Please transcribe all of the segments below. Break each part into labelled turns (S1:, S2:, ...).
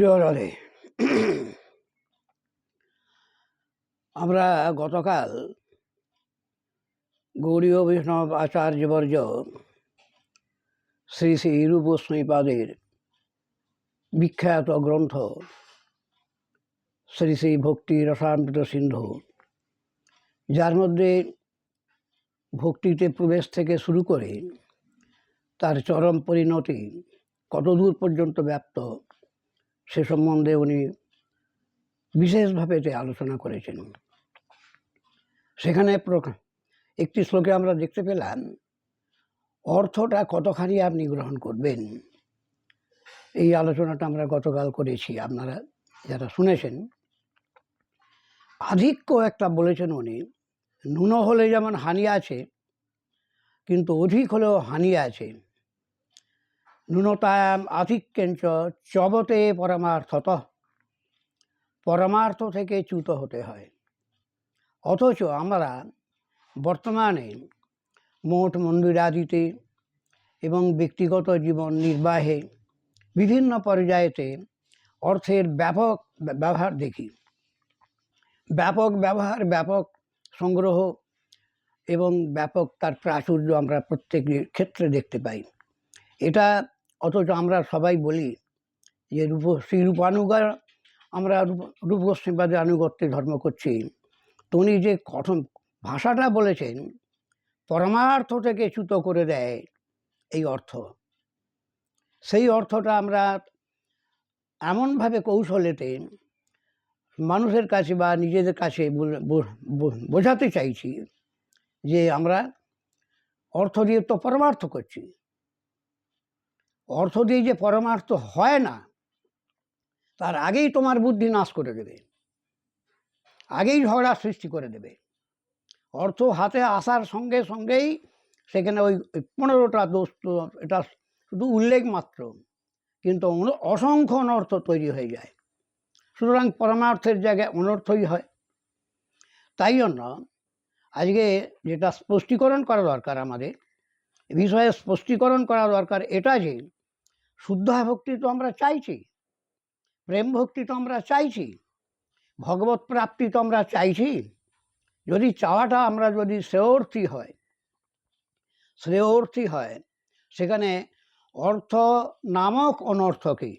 S1: জয় রাধে। আমরা গতকাল গৌড়ীয় বৈষ্ণব আচার্যবর্য শ্রী শ্রী রূপ গোস্বামীপাদের বিখ্যাত গ্রন্থ শ্রী শ্রী ভক্তি রসামৃত সিন্ধু, যার মধ্যে ভক্তিতে প্রবেশ থেকে শুরু করে তার চরম পরিণতি কতদূর পর্যন্ত ব্যাপ্ত সে সম্বন্ধে উনি বিশেষভাবে আলোচনা করেছেন। সেখানে একটি শ্লোকে আমরা দেখতে পেলাম, অর্থটা কতখানি আপনি গ্রহণ করবেন। এই আলোচনাটা আমরা গতকাল করেছি, আপনারা যারা শুনেছেন। আধিক্য একটা বলেছেন উনি, ন্যূন হলে যেমন হানি আছে, কিন্তু অধিক হলেও হানি আছে। ন্যূনতায়াম আধিক্যঞ্চ চবতে পরমার্থত, পরমার্থ থেকে চ্যুত হতে হয়। অথচ আমরা বর্তমানে মঠ মন্দিরাদিতে এবং ব্যক্তিগত জীবন নির্বাহে বিভিন্ন পর্যায়েতে অর্থের ব্যাপক ব্যবহার দেখি, ব্যাপক ব্যবহার, ব্যাপক সংগ্রহ এবং ব্যাপক তার প্রাচুর্য আমরা প্রত্যেক ক্ষেত্রে দেখতে পাই। এটা অথচ আমরা সবাই বলি যে শ্রী রূপানুগা, আমরা রূপ গোস্বামীপাদের আনুগত্যে ধর্ম করছি। তো উনি যে কথন ভাষাটা বলেছেন, পরমার্থ থেকে চ্যুত করে দেয় এই অর্থ, সেই অর্থটা আমরা এমনভাবে কৌশলেতে মানুষের কাছে বা নিজেদের কাছে বোঝাতে চাইছি যে আমরা অর্থ দিয়ে তো পরমার্থ করছি। অর্থ দিয়ে যে পরমার্থ হয় না, তার আগেই তোমার বুদ্ধি নাশ করে দেবে, আগেই ঝগড়া সৃষ্টি করে দেবে। অর্থ হাতে আসার সঙ্গে সঙ্গেই সেখানে ওই 15টা দোষ, এটা শুধু উল্লেখ মাত্র, কিন্তু অসংখ্য অনর্থ তৈরি হয়ে যায়। সুতরাং পরমার্থের জায়গায় অনর্থই হয়। তাই জন্য আজকে যেটা স্পষ্টীকরণ করা দরকার, আমাদের বিষয়ে স্পষ্টীকরণ করা দরকার এটা যে শুদ্ধ ভক্তি তো আমরা চাইছি, প্রেম ভক্তি তো আমরা চাইছি, ভগবত প্রাপ্তি তো আমরা চাইছি। যদি চাওয়াটা আমরা যদি শ্রেয়র্থী হয়, সেখানে অর্থ নামক অনর্থকে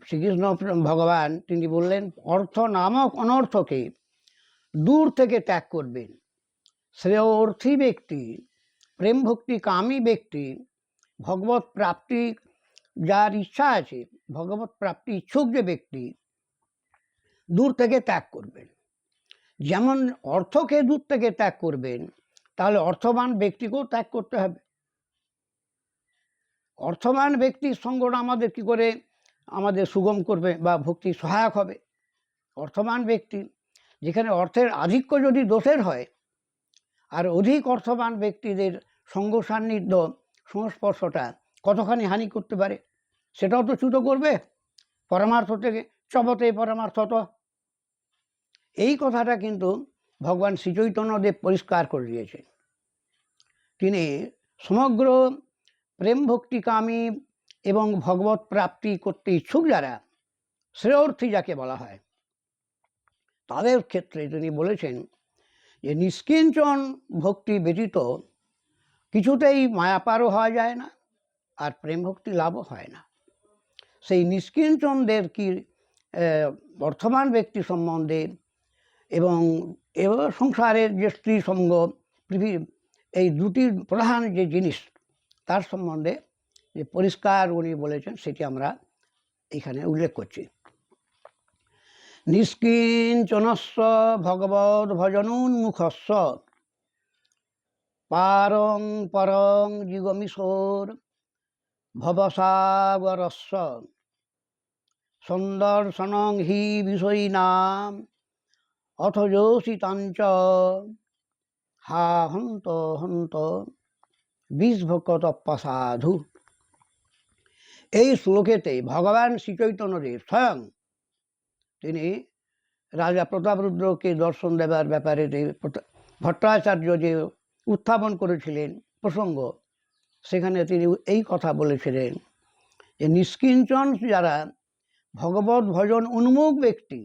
S1: শ্রীকৃষ্ণ ভগবান তিনি বললেন, অর্থ নামক অনর্থকে দূর থেকে ত্যাগ করবেন। শ্রেয়র্থী ব্যক্তি, প্রেম ভক্তি কামী ব্যক্তি, ভগবত প্রাপ্তি যার ইচ্ছা আছে, ভগবত প্রাপ্তি ইচ্ছুক যে ব্যক্তি, দূর থেকে ত্যাগ করবেন। যেমন অর্থকে দূর থেকে ত্যাগ করবেন, তাহলে অর্থবান ব্যক্তিকেও ত্যাগ করতে হবে। অর্থবান ব্যক্তির সঙ্গটা আমাদের কি করে আমাদের সুগম করবে বা ভক্তি সহায়ক হবে? অর্থবান ব্যক্তি, যেখানে অর্থের আধিক্য যদি দোষের হয়, আর অধিক অর্থবান ব্যক্তিদের সঙ্গ সান্নিধ্য সংস্পর্শটা কতখানি হানি করতে পারে, সেটাও তো চ্যুত করবে পরমার্থ থেকে। চবতে পরমার্থত, এই কথাটা কিন্তু ভগবান শ্রীচৈতন্যদেব পরিষ্কার করে দিয়েছে। তিনি সমগ্র প্রেম ভক্তিকামী এবং ভগবত প্রাপ্তি করতে ইচ্ছুক যারা, শ্রেয়র্থী যাকে বলা হয়, তাদের ক্ষেত্রে তিনি বলেছেন যে নিষ্কিঞ্চন ভক্তি ব্যতীত কিছুতেই মায়াপারও হওয়া যায় না, আর প্রেম ভক্তি লাভও হয় না। সেই নিষ্কিঞ্চনদের কি বর্তমান ব্যক্তি সম্বন্ধে এবং সংসারের যে স্ত্রী সঙ্গ, এই দুটি প্রধান যে জিনিস, তার সম্বন্ধে যে পরিষ্কার উনি বলেছেন, সেটি আমরা এখানে উল্লেখ করছি। নিষ্কিঞ্চনস্য ভগবদ ভজনোন্মুখস্য পারং পরং যুগমিশোর ভবসাগরস্য সন্দর্শনং হি বিষয়ীনাম অথযোষিতাঞ্চ হা হন্ত হন্ত বিষভক্তপ্পসাধু। এই শ্লোকেতে ভগবান শ্রীচৈতন্যদেব স্বয়ং তিনি রাজা প্রতাপরুদ্রকে দর্শন দেবার ব্যাপারে ভট্টাচার্য যে উত্থাপন করেছিলেন প্রসঙ্গ, সেখানে তিনি এই কথা বলেছিলেন যে নিষ্কিঞ্চন যারা ভগবত ভজন উন্মুখ ব্যক্তি,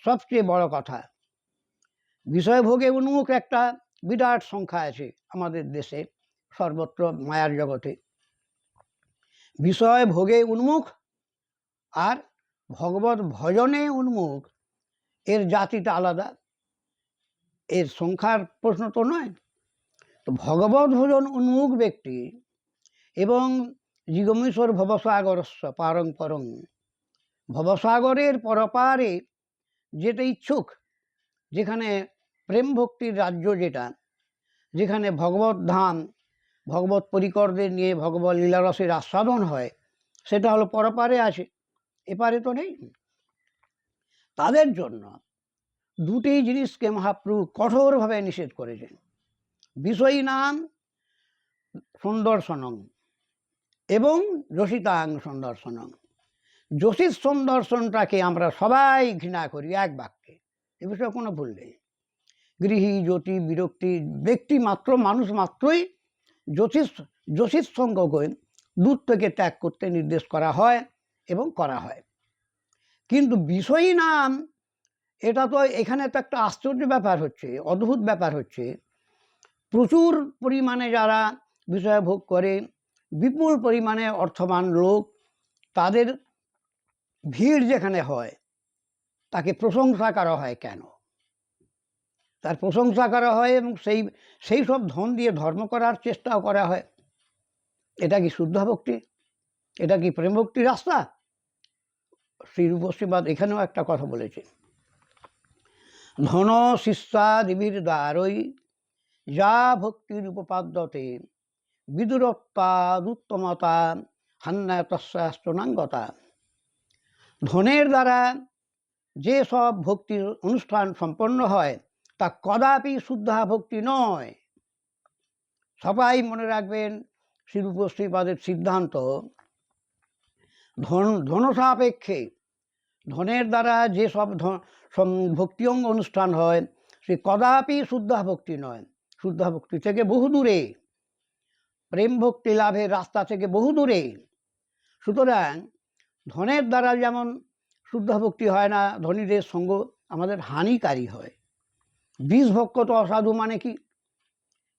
S1: সবচেয়ে বড় কথা, বিষয় ভোগে উন্মুখ একটা বিরাট সংখ্যা আছে আমাদের দেশে, সর্বত্র মায়ার জগতে। বিষয় ভোগে উন্মুখ আর ভগবত ভজনে উন্মুখ, এর জাতিটা আলাদা, এর সংখ্যার প্রশ্ন তো নয়। তো ভগবত ভজন উন্মুখ ব্যক্তি এবং জিগমেশ্বর ভবসাগরস্য পারং পরং, ভবসাগরের পরপারে যেটা ইচ্ছুক, যেখানে প্রেম ভক্তির রাজ্য, যেখানে ভগবত ধাম, ভগবত পরিকরদের নিয়ে ভগবত লীলারসের আস্বাদন হয়, সেটা হলো পরপারে আছে, এপারে তো নেই। তাদের জন্য দুটি জিনিসকে মহাপ্রভু কঠোরভাবে নিষেধ করেছেন। বিষয়ী নাম সন্দর্শনং এবং যশিতাং সন্দর্শনং। যশিত সন্দর্শনটাকে আমরা সবাই ঘৃণা করি এক বাক্যে, এ বিষয়ে কোনো ভুল নেই। গৃহী জ্যোতি বিরক্তি ব্যক্তি মাত্র, মানুষ মাত্রই যশিত সঙ্গকে দূর থেকে ত্যাগ করতে নির্দেশ করা হয় এবং করা হয়। কিন্তু বিষয়ী নাম, এটা তো এখানে তো একটা আশ্চর্য ব্যাপার হচ্ছে, অদ্ভুত ব্যাপার হচ্ছে, প্রচুর পরিমাণে যারা বিষয় ভোগ করে, বিপুল পরিমাণে অর্থবান লোক, তাদের ভিড় যেখানে হয়, তাকে প্রশংসা করা হয় কেন? তার প্রশংসা করা হয় এবং সেই সব ধন দিয়ে ধর্ম করার চেষ্টাও করা হয়। এটা কি শুদ্ধ ভক্তি? এটা কি প্রেম ভক্তির রাস্তা? শ্রী রূপশ্রীবাদ এখানেও একটা কথা বলেছে, ধন শিষ্যাদিবির দ্বারই যা ভক্তির উপপাদ্যতে বিদুরত্বাদুত্তমতা হান্নায় তস্যাস্ত্রনাঙ্গতা। ধনের দ্বারা যে সব ভক্তির অনুষ্ঠান সম্পন্ন হয় তা কদাপি শুদ্ধা ভক্তি নয়। সবাই মনে রাখবেন, শ্রী রূপশ্রীবাদের সিদ্ধান্ত, ধনসাপেক্ষে, ধনের দ্বারা যে সব ভক্তি অঙ্গ অনুষ্ঠান হয় সে কদাপি শুদ্ধা ভক্তি নয়, শুদ্ধা ভক্তি থেকে বহু দূরে, প্রেম ভক্তি লাভের রাস্তা থেকে বহু দূরে। সুতরাং ধনের দ্বারা যেমন শুদ্ধ ভক্তি হয় না, ধনীদের সঙ্গ আমাদের হানিকারী হয়। বিষ ভক্ষ তো অসাধু, মানে কি?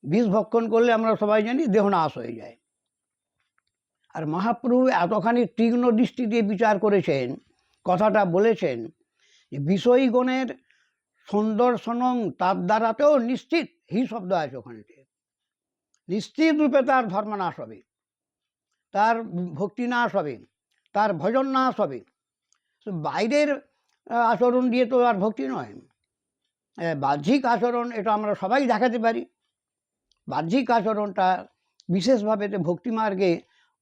S1: বিষ ভক্ষণ করলে আমরা সবাই জানি দেহ নাশ হয়ে যায়। আর মহাপ্রভু এতখানি তীক্ষ্ণ দৃষ্টি দিয়ে বিচার করেছেন, কথাটা বলেছেন যে বিষয়গণের সন্দর্শনং, তার দ্বারাতেও নিশ্চিত, হি শব্দ আছে ওখানে, নিশ্চিত রূপে তার ধর্ম নাশ হবে, তার ভক্তি নাশ হবে, তার ভজন নাশ হবে। বাইরের আচরণ দিয়ে তো আর ভক্তি নয়, বাহ্যিক আচরণ এটা আমরা সবাই দেখাতে পারি, বাহ্যিক আচরণটা বিশেষভাবে ভক্তি মার্গে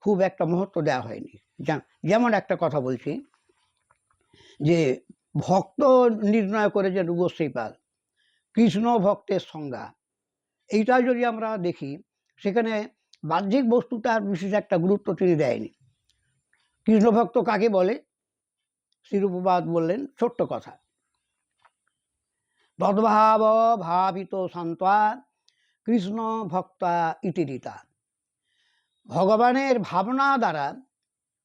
S1: খুব একটা মহত্ব দেওয়া হয়নি। যেমন একটা কথা বলছি, যে ভক্ত নির্ণয় করে যে রূপশ্রীপাদ কৃষ্ণ ভক্তের সংজ্ঞা, এইটা যদি আমরা দেখি, সেখানে বাহ্যিক বস্তুটার বিশেষ একটা গুরুত্ব তিনি দেয়নি। কৃষ্ণ ভক্ত কাকে বলে? শ্রীরূপবাদ বললেন ছোট্ট কথা, তদ্ভাব ভাবিত সন্তা কৃষ্ণ ভক্তা ইতিরিতা। ভগবানের ভাবনা দ্বারা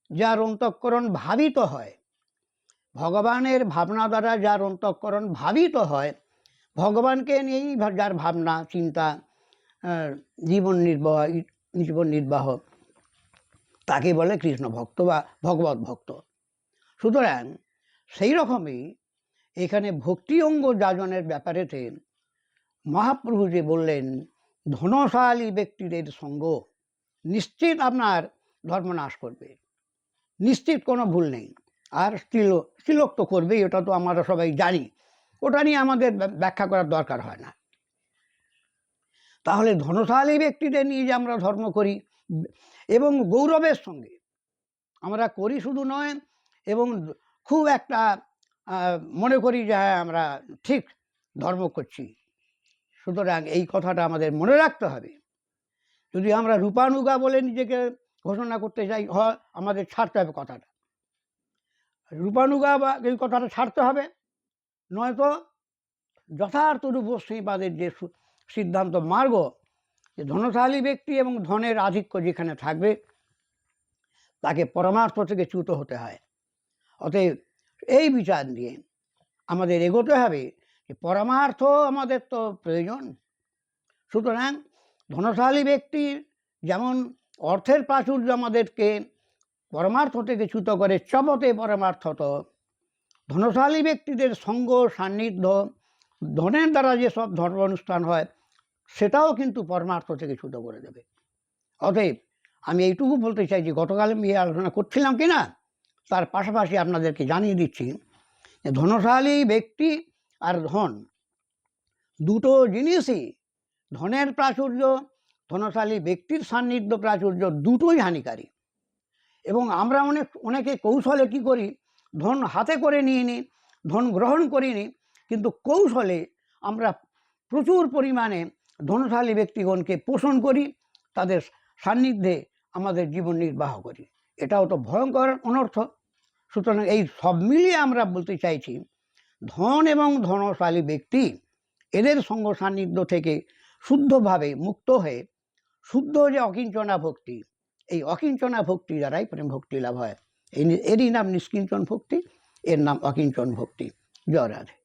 S1: যার অন্তঃকরণ ভাবিত হয়, ভগবানের ভাবনা দ্বারা যার অন্তঃকরণ ভাবিত হয়, ভগবানকে নিয়েই যার ভাবনা চিন্তা, জীবন নির্বাহ, তাকে বলে কৃষ্ণ ভক্ত বা ভগবত ভক্ত। সুতরাং সেই রকমই এখানে ভক্তি অঙ্গ যাজনের ব্যাপারেতে মহাপ্রভু যে বললেন, ধনশালী ব্যক্তিদের সঙ্গ নিশ্চিত আপনার ধর্ম নাশ করবে, নিশ্চিত, কোনো ভুল নেই। আর স্ত্রীলোক তো করবেই, ওটা তো আমরা সবাই জানি, ওটা নিয়ে আমাদের ব্যাখ্যা করার দরকার হয় না। তাহলে ধনশালী ব্যক্তিদের নিয়ে যে আমরা ধর্ম করি এবং গৌরবের সঙ্গে আমরা করি শুধু নয়, এবং খুব একটা মনে করি যে হ্যাঁ আমরা ঠিক ধর্ম করছি। সুতরাং এই কথাটা আমাদের মনে রাখতে হবে। যদি আমরা রূপানুগা বলে নিজেকে ঘোষণা করতে চাই, হয় আমাদের ছাড়তে হবে কথাটা, রূপানুগা বা এই কথাটা ছাড়তে হবে, নয়তো যথার্থ রূপশ্রীবাদের যে সিদ্ধান্ত মার্গ, যে ধনশালী ব্যক্তি এবং ধনের আধিক্য যেখানে থাকবে, তাকে পরমার্থ থেকে চ্যুত হতে হয়। অতএব এই বিচার নিয়ে আমাদের এগোতে হবে যে পরমার্থ আমাদের তো প্রয়োজন। সুতরাং ধনশালী ব্যক্তির যেমন অর্থের প্রাচুর্য আমাদেরকে পরমার্থ থেকে চ্যুত করে, চপতে পরমার্থত, ধনশালী ব্যক্তিদের সঙ্গ সান্নিধ্য, ধনের দ্বারা যেসব ধর্ম অনুষ্ঠান হয় সেটাও কিন্তু পরমার্থ থেকে চ্যুত করে দেবে। অতএব আমি এইটুকু বলতে চাই যে গতকাল আমি আলোচনা করছিলাম কি না, তার পাশাপাশি আপনাদেরকে জানিয়ে দিচ্ছি যে ধনশালী ব্যক্তি আর ধন দুটো জিনিসই, ধনের প্রাচুর্য, ধনশালী ব্যক্তির সান্নিধ্য প্রাচুর্য দুটোই হানিকারী। এবং আমরা অনেকে কৌশলে কি করি, ধন হাতে করে নিয়ে নিই, ধন গ্রহণ করিনি, কিন্তু কৌশলে আমরা প্রচুর পরিমাণে ধনশালী ব্যক্তিগণকে পোষণ করি, তাদের সান্নিধ্যে আমাদের জীবন নির্বাহ করি। এটাও তো ভয়ঙ্কর অনর্থ। সুতরাং এই সব মিলিয়ে আমরা বলতে চাইছি ধন এবং ধনশালী ব্যক্তি এদের সঙ্গ সান্নিধ্য থেকে শুদ্ধভাবে মুক্ত হয়ে শুদ্ধ যে অকিঞ্চনা ভক্তি, এই অকিঞ্চনা ভক্তি দ্বারাই প্রেম ভক্তি লাভ হয়। এরই নাম নিষ্কিঞ্চন ভক্তি, এর নাম অকিঞ্চন ভক্তি। জয় রাধে।